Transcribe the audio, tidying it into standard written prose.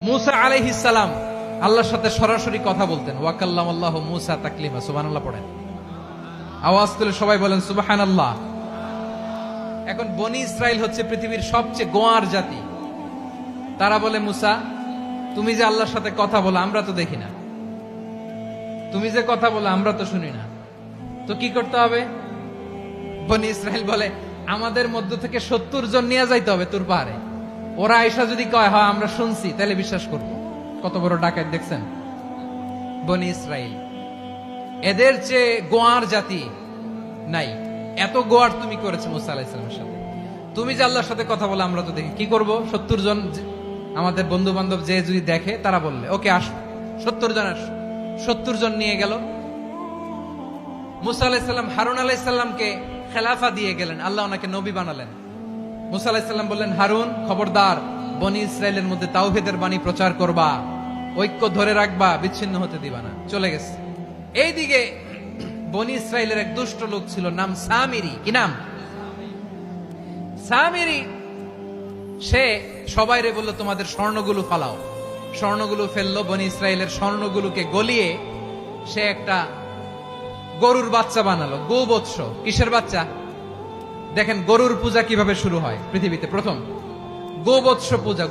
মুসা আলাইহিস সালাম আল্লাহর সাথে সরাসরি কথা বলতেন। ওয়াকাল্লামাল্লাহু মুসা তাকলিমা। সুবহানাল্লাহ পড়েন, আওয়াজ তুলে সবাই বলেন সুবহানাল্লাহ। এখন বনি ইসরাইল হচ্ছে পৃথিবীর সবচেয়ে গোয়ার জাতি। তারা বলে, মুসা তুমি যে আল্লাহর সাথে কথা বলো আমরা তো দেখি না, তুমি যে কথা বলো আমরা তো শুনি না, তো কি করতে হবে? বনি ইসরাইল বলে, আমাদের মধ্য থেকে 70 জন নিয়ে যাইতে হবে তোর পাহাড়ে। ওরা আয়েশা যদি কয় হয় আমরা শুনছি, তাহলে বিশ্বাস করব। কত বড় ডাকাত দেখছেন বনি ইসরাইল। এদের চেয়ে গোয়ার জাতি নাই। এত গোয়ার তুমি করেছো মুসা আলাইহিস সালামের সাথে। তুমি যে আল্লাহর সাথে কথা বলে আমরা তো দেখি, কি করব? 70 জন আমাদের বন্ধু বান্ধব যে যদি দেখে, তারা বললে ওকে আসো, 70 জন আসো। 70 জন নিয়ে গেল। মুসা আলাইহিস সালাম হারুন আলাইহিস সালামকে খেলাফা দিয়ে গেলেন, আল্লাহ ওনাকে নবী বানালেন। মুসা আলাইহিস সালাম বললেন, হারুন খবরদার, বনি ইসরাইলের মধ্যে তাওহীদের বাণী প্রচার করবা, ঐক্য ধরে রাখবা, বিচ্ছিন্ন হতে দিবা না। চলে গেছে। এইদিকে বনি ইসরাইলের এক দুষ্ট লোক ছিল, নাম সামিরি। কি নাম? সামিরি। সে সবাইরে বলল, তোমাদের স্বর্ণগুলো ফালাও। স্বর্ণগুলো ফেললো। বনি ইসরাইলের স্বর্ণগুলোকে গলিয়ে সে একটা গরুর বাচ্চা বানালো। গোবৎস। কিসের বাচ্চা? দেখেন গরুর পূজা কিভাবে শুরু হয় পৃথিবীতে প্রথম, গোবৎস পূজা।